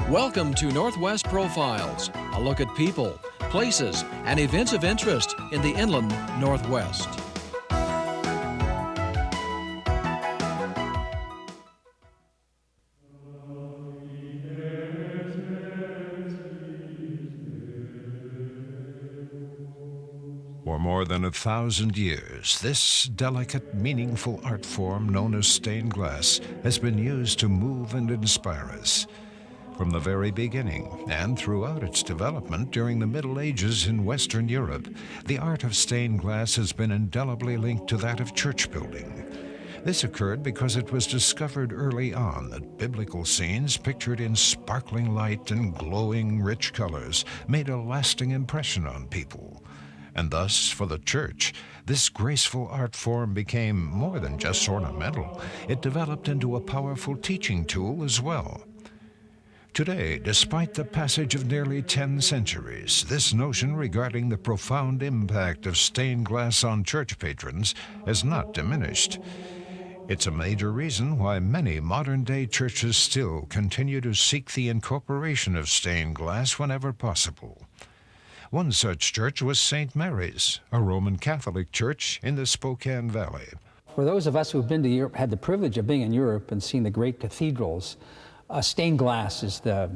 Welcome to Northwest Profiles, a look at people, places, and events of interest in the inland Northwest. For more than 1,000 years, this delicate, meaningful art form known as stained glass has been used to move and inspire us. From the very beginning and throughout its development during the Middle Ages in Western Europe, the art of stained glass has been indelibly linked to that of church building. This occurred because it was discovered early on that biblical scenes pictured in sparkling light and glowing, rich colors made a lasting impression on people. And thus, for the church, this graceful art form became more than just ornamental. It developed into a powerful teaching tool as well. Today, despite the passage of nearly 10 centuries, this notion regarding the profound impact of stained glass on church patrons has not diminished. It's a major reason why many modern-day churches still continue to seek the incorporation of stained glass whenever possible. One such church was St. Mary's, a Roman Catholic church in the Spokane Valley. For those of us who've been to Europe, had the privilege of being in Europe and seeing the great cathedrals, stained glass is the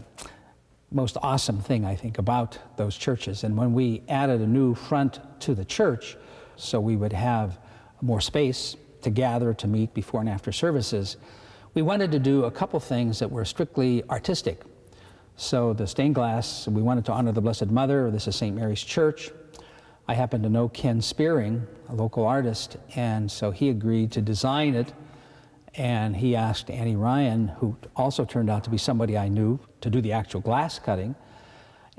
most awesome thing, I think, about those churches. And when we added a new front to the church, so we would have more space to gather, to meet before and after services, we wanted to do a couple things that were strictly artistic. So the stained glass, we wanted to honor the Blessed Mother. This is St. Mary's Church. I happen to know Ken Spiering, a local artist, and so he agreed to design it. And he asked Anni Ryan, who also turned out to be somebody I knew, to do the actual glass cutting.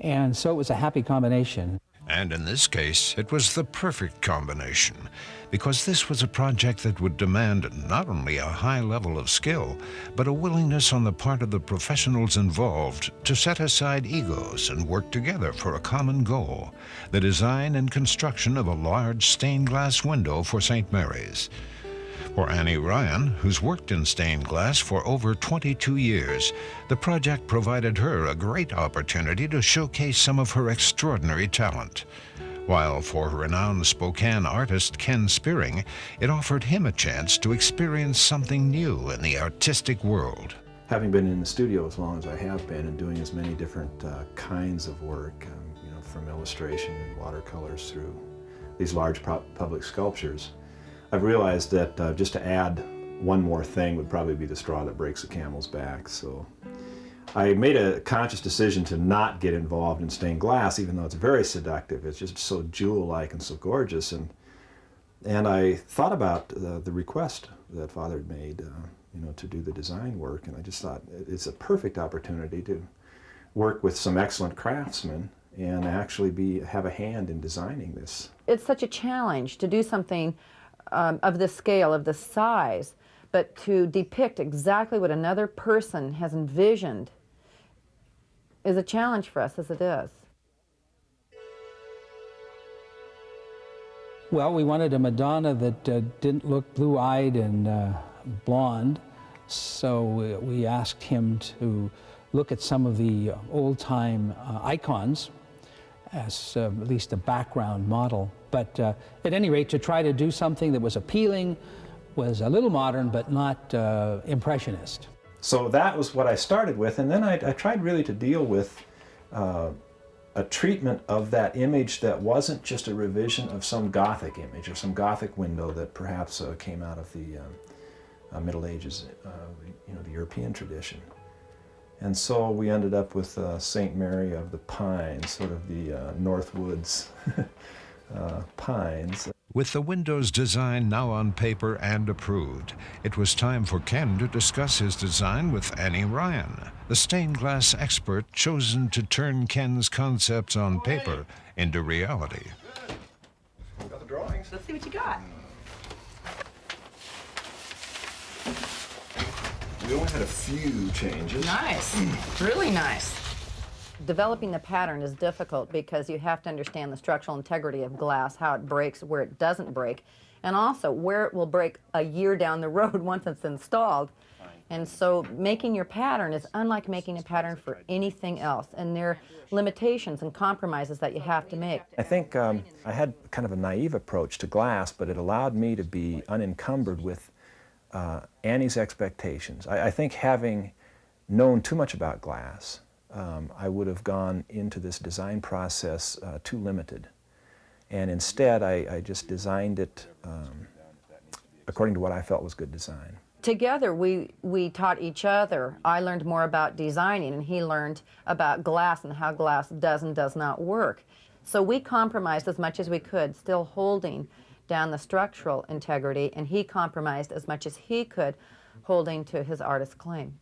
And so it was a happy combination. And in this case, it was the perfect combination, because this was a project that would demand not only a high level of skill, but a willingness on the part of the professionals involved to set aside egos and work together for a common goal, the design and construction of a large stained glass window for St. Mary's. For Anni Ryan, who's worked in stained glass for over 22 years, the project provided her a great opportunity to showcase some of her extraordinary talent. While for renowned Spokane artist Ken Spiering, it offered him a chance to experience something new in the artistic world. Having been in the studio as long as I have been and doing as many different kinds of work, from illustration and watercolors through these large public sculptures, I've realized that just to add one more thing would probably be the straw that breaks the camel's back. So I made a conscious decision to not get involved in stained glass, even though it's very seductive. It's just so jewel-like and so gorgeous. And I thought about the request that Father had made, to do the design work, and I just thought it's a perfect opportunity to work with some excellent craftsmen and actually have a hand in designing this. It's such a challenge to do something of this scale, of this size, but to depict exactly what another person has envisioned is a challenge for us as it is. Well, we wanted a Madonna that didn't look blue-eyed and blonde, so we asked him to look at some of the old-time icons as at least a background model. But at any rate, to try to do something that was appealing, was a little modern, but not impressionist. So that was what I started with, and then I tried really to deal with a treatment of that image that wasn't just a revision of some Gothic image or some Gothic window that perhaps came out of the Middle Ages, the European tradition. And so we ended up with St. Mary of the Pines, sort of the Northwoods pines. With the window's design now on paper and approved, it was time for Ken to discuss his design with Anni Ryan, the stained glass expert chosen to turn Ken's concepts on paper into reality. Got the drawings. Let's see what you got. We only had a few changes. Nice. Really nice. Developing the pattern is difficult because you have to understand the structural integrity of glass, how it breaks, where it doesn't break, and also where it will break a year down the road once it's installed. And so making your pattern is unlike making a pattern for anything else, and there are limitations and compromises that you have to make. I think I had kind of a naive approach to glass, but it allowed me to be unencumbered with Annie's expectations. I think having known too much about glass, I would have gone into this design process too limited. And instead, I just designed it according to what I felt was good design. Together, we taught each other. I learned more about designing, and he learned about glass and how glass does and does not work. So we compromised as much as we could, still holding down the structural integrity, and he compromised as much as he could, holding to his artist's claim.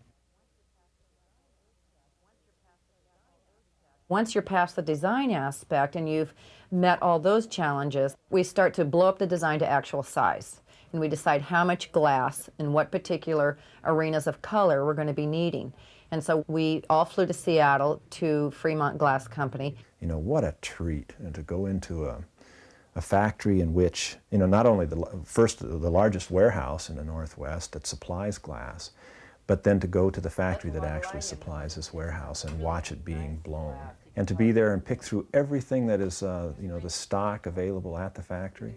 Once you're past the design aspect and you've met all those challenges, we start to blow up the design to actual size. And we decide how much glass and what particular arenas of color we're going to be needing. And so we all flew to Seattle to Fremont Glass Company. You know, what a treat to go into a factory in which, you know, not only the largest warehouse in the Northwest that supplies glass, but then to go to the factory that actually supplies this warehouse and watch it being blown. And to be there and pick through everything that is, you know, the stock available at the factory.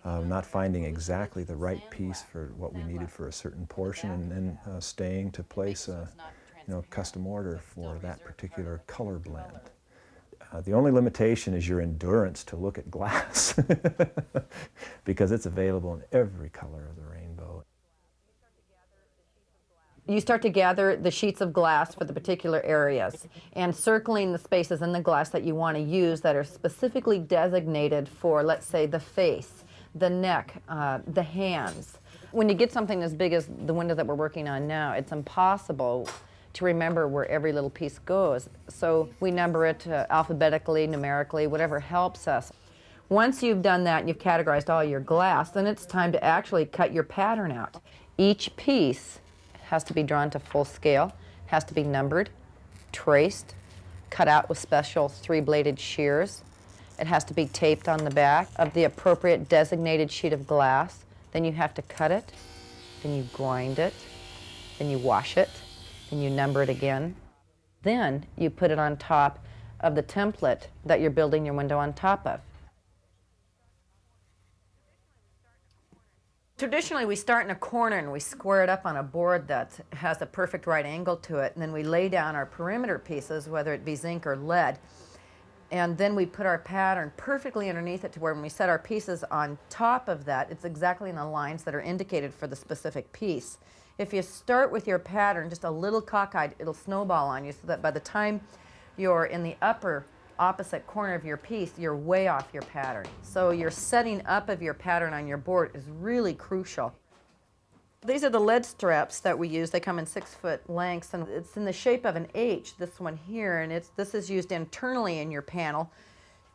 Not finding exactly the right piece for what we needed for a certain portion, and then staying to place a custom order for that particular color blend. The only limitation is your endurance to look at glass because it's available in every color of the rainbow. You start to gather the sheets of glass for the particular areas and circling the spaces in the glass that you want to use that are specifically designated for, let's say, the face, the neck, the hands. When you get something as big as the window that we're working on now, it's impossible to remember where every little piece goes. So we number it alphabetically, numerically, whatever helps us. Once you've done that and you've categorized all your glass, then it's time to actually cut your pattern out. Each piece has to be drawn to full scale, has to be numbered, traced, cut out with special 3-bladed shears. It has to be taped on the back of the appropriate designated sheet of glass. Then you have to cut it, then you grind it, then you wash it, then you number it again. Then you put it on top of the template that you're building your window on top of. Traditionally, we start in a corner and we square it up on a board that has a perfect right angle to it, and then we lay down our perimeter pieces, whether it be zinc or lead, and then we put our pattern perfectly underneath it to where when we set our pieces on top of that, it's exactly in the lines that are indicated for the specific piece. If you start with your pattern just a little cockeyed, it'll snowball on you so that by the time you're in the upper opposite corner of your piece, you're way off your pattern. So your setting up of your pattern on your board is really crucial. These are the lead straps that we use. They come in 6-foot lengths, and it's in the shape of an H, this one here, and this is used internally in your panel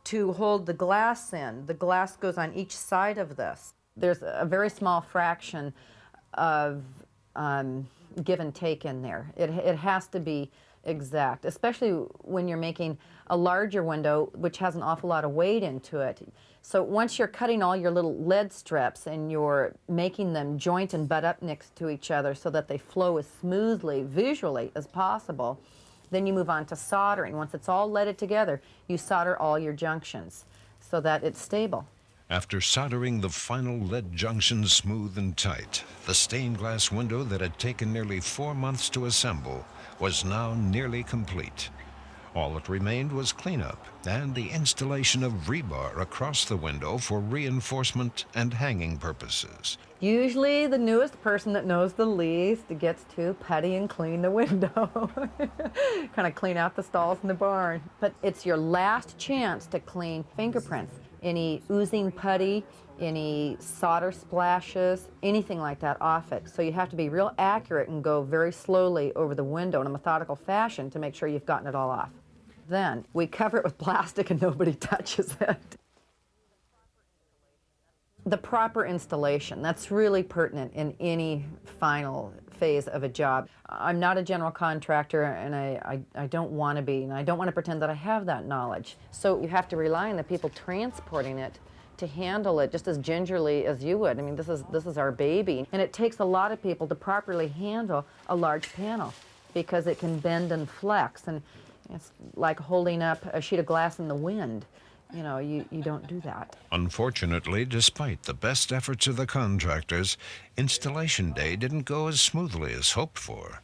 to hold the glass in. The glass goes on each side of this. There's a very small fraction of give and take in there. It has to be exact, especially when you're making a larger window which has an awful lot of weight into it. So once you're cutting all your little lead strips and you're making them joint and butt up next to each other so that they flow as smoothly visually as possible, then you move on to soldering. Once it's all leaded together, you solder all your junctions so that it's stable. After soldering the final lead junctions smooth and tight, the stained glass window that had taken nearly 4 months to assemble was now nearly complete. All that remained was cleanup and the installation of rebar across the window for reinforcement and hanging purposes. Usually the newest person that knows the least gets to putty and clean the window. Kind of clean out the stalls in the barn. But it's your last chance to clean fingerprints. Any oozing putty, any solder splashes, anything like that off it. So you have to be real accurate and go very slowly over the window in a methodical fashion to make sure you've gotten it all off. Then we cover it with plastic and nobody touches it. The proper installation, that's really pertinent in any final phase of a job. I'm not a general contractor, and I don't want to be, and I don't want to pretend that I have that knowledge. So you have to rely on the people transporting it to handle it just as gingerly as you would. I mean, this is our baby. And it takes a lot of people to properly handle a large panel because it can bend and flex. And it's like holding up a sheet of glass in the wind. You know, you don't do that. Unfortunately, despite the best efforts of the contractors, installation day didn't go as smoothly as hoped for.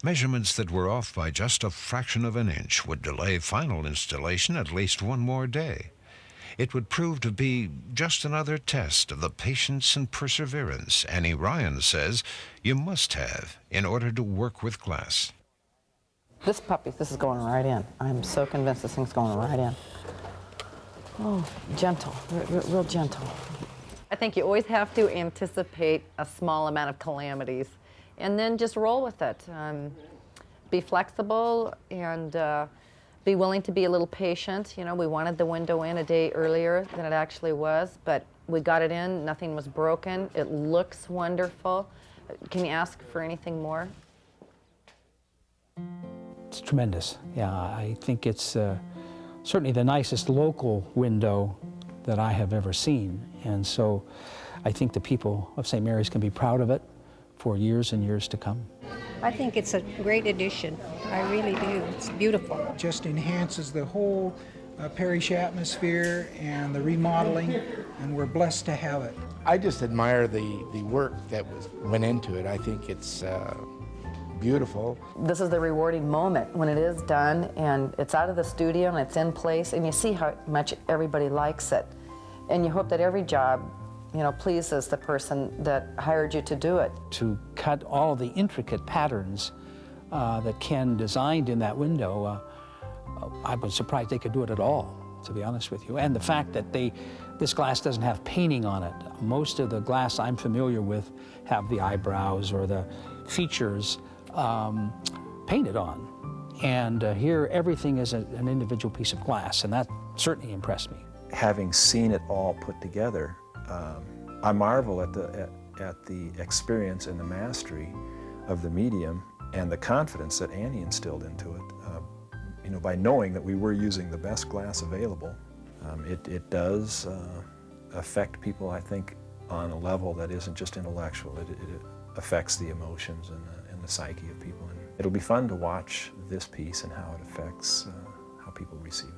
Measurements that were off by just a fraction of an inch would delay final installation at least one more day. It would prove to be just another test of the patience and perseverance Annie Ryan says you must have in order to work with glass. This puppy, this is going right in. I'm so convinced this thing's going right in. Oh, gentle, real gentle. I think you always have to anticipate a small amount of calamities and then just roll with it. Be flexible and be willing to be a little patient. You know, we wanted the window in a day earlier than it actually was, but we got it in, nothing was broken. It looks wonderful. Can you ask for anything more? It's tremendous. Yeah, I think it's certainly the nicest local window that I have ever seen. And so I think the people of St. Mary's can be proud of it for years and years to come. I think it's a great addition. I really do. It's beautiful. Just enhances the whole parish atmosphere and the remodeling, and we're blessed to have it. I just admire the work that went into it. I think it's beautiful. This is the rewarding moment when it is done and it's out of the studio and it's in place and you see how much everybody likes it. And you hope that every job, you know, pleases the person that hired you to do it. To cut all the intricate patterns that Ken designed in that window, I was surprised they could do it at all, to be honest with you. And the fact that this glass doesn't have painting on it. Most of the glass I'm familiar with have the eyebrows or the features painted on. And here everything is an individual piece of glass, and that certainly impressed me. Having seen it all put together, I marvel at the experience and the mastery of the medium and the confidence that Annie instilled into it. You know, by knowing that we were using the best glass available, it does affect people, I think, on a level that isn't just intellectual. It affects the emotions and the psyche of people. And it'll be fun to watch this piece and how it affects how people receive it.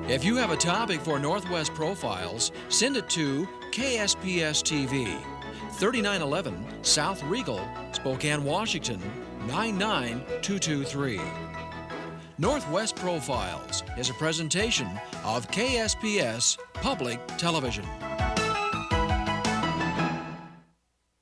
If you have a topic for Northwest Profiles, send it to KSPS TV, 3911 South Regal, Spokane, Washington, 99223. Northwest Profiles is a presentation of KSPS Public Television.